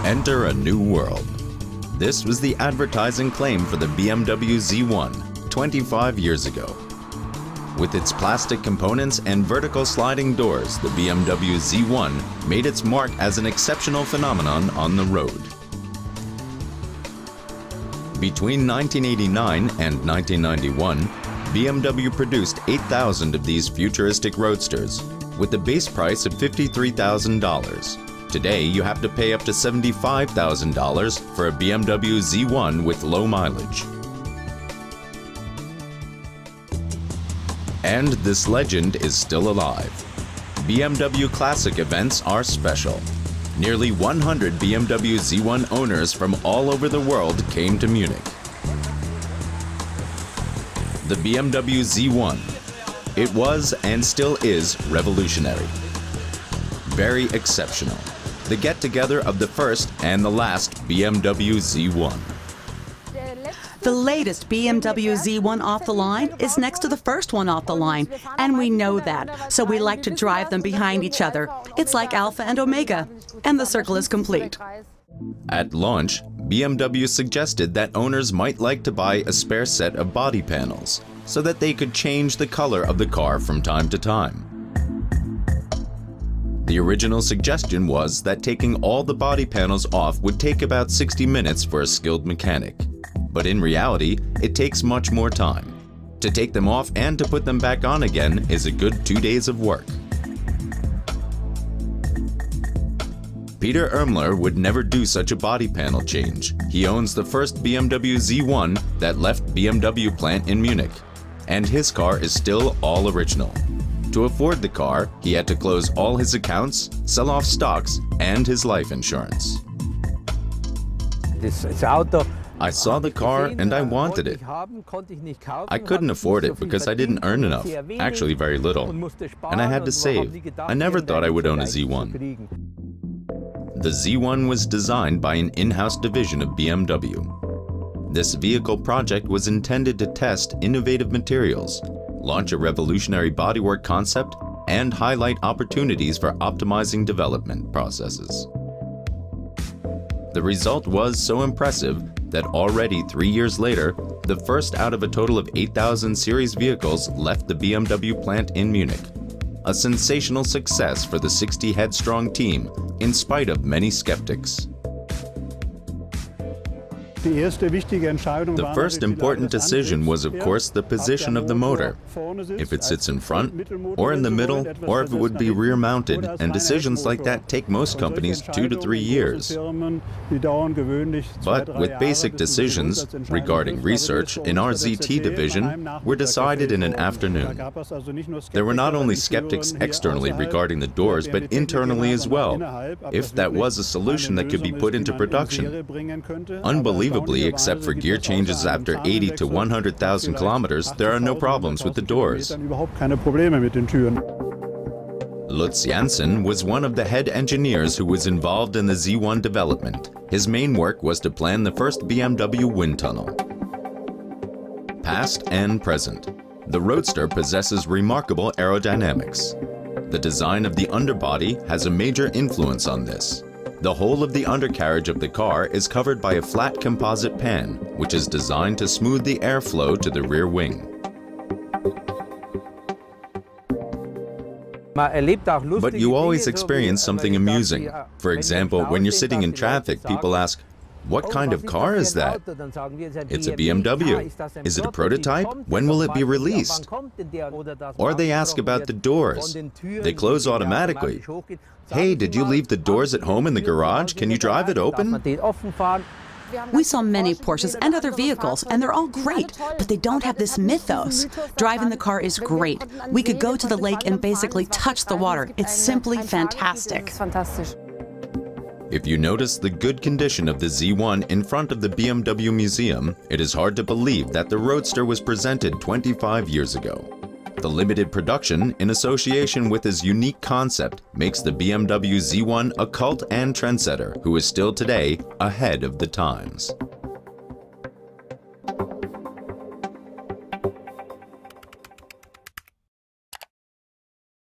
Enter a new world. This was the advertising claim for the BMW Z1 25 years ago. With its plastic components and vertical sliding doors, the BMW Z1 made its mark as an exceptional phenomenon on the road. Between 1989 and 1991, BMW produced 8,000 of these futuristic roadsters, with a base price of $53,000. Today, you have to pay up to $75,000 for a BMW Z1 with low mileage. And this legend is still alive. BMW Classic events are special. Nearly 100 BMW Z1 owners from all over the world came to Munich. The BMW Z1. It was and still is revolutionary. Very exceptional. The get-together of the first and the last BMW Z1. The latest BMW Z1 off the line is next to the first one off the line, and we know that, so we like to drive them behind each other. It's like Alpha and Omega, and the circle is complete. At launch, BMW suggested that owners might like to buy a spare set of body panels, so that they could change the color of the car from time to time. The original suggestion was that taking all the body panels off would take about 60 minutes for a skilled mechanic. But in reality, it takes much more time. To take them off and to put them back on again is a good 2 days of work. Peter Irmler would never do such a body panel change. He owns the first BMW Z1 that left BMW plant in Munich, and his car is still all original. To afford the car, he had to close all his accounts, sell off stocks, and his life insurance. I saw the car and I wanted it. I couldn't afford it because I didn't earn enough, actually very little, and I had to save. I never thought I would own a Z1. The Z1 was designed by an in-house division of BMW. This vehicle project was intended to test innovative materials, launch a revolutionary bodywork concept, and highlight opportunities for optimizing development processes. The result was so impressive that already 3 years later, the first out of a total of 8,000 series vehicles left the BMW plant in Munich. A sensational success for the 60-head-strong team, in spite of many skeptics. The first important decision was, of course, the position of the motor. If it sits in front, or in the middle, or if it would be rear-mounted, and decisions like that take most companies 2 to 3 years. But with basic decisions regarding research in our ZT division were decided in an afternoon. There were not only skeptics externally regarding the doors, but internally as well, if that was a solution that could be put into production. Unbelievably, except for gear changes after 80 to 100,000 kilometers, there are no problems with the doors. Lutz Jansen was one of the head engineers who was involved in the Z1 development. His main work was to plan the first BMW wind tunnel. Past and present, the Roadster possesses remarkable aerodynamics. The design of the underbody has a major influence on this. The whole of the undercarriage of the car is covered by a flat composite pan, which is designed to smooth the airflow to the rear wing. But you always experience something amusing. For example, when you're sitting in traffic, people ask, "What kind of car is that?" "It's a BMW." "Is it a prototype? When will it be released?" Or they ask about the doors. They close automatically. "Hey, did you leave the doors at home in the garage? Can you drive it open?" We saw many Porsches and other vehicles, and they're all great, but they don't have this mythos. Driving the car is great. We could go to the lake and basically touch the water. It's simply fantastic. If you notice the good condition of the Z1 in front of the BMW Museum, it is hard to believe that the Roadster was presented 25 years ago. The limited production, in association with his unique concept, makes the BMW Z1 a cult and trendsetter who is still today ahead of the times.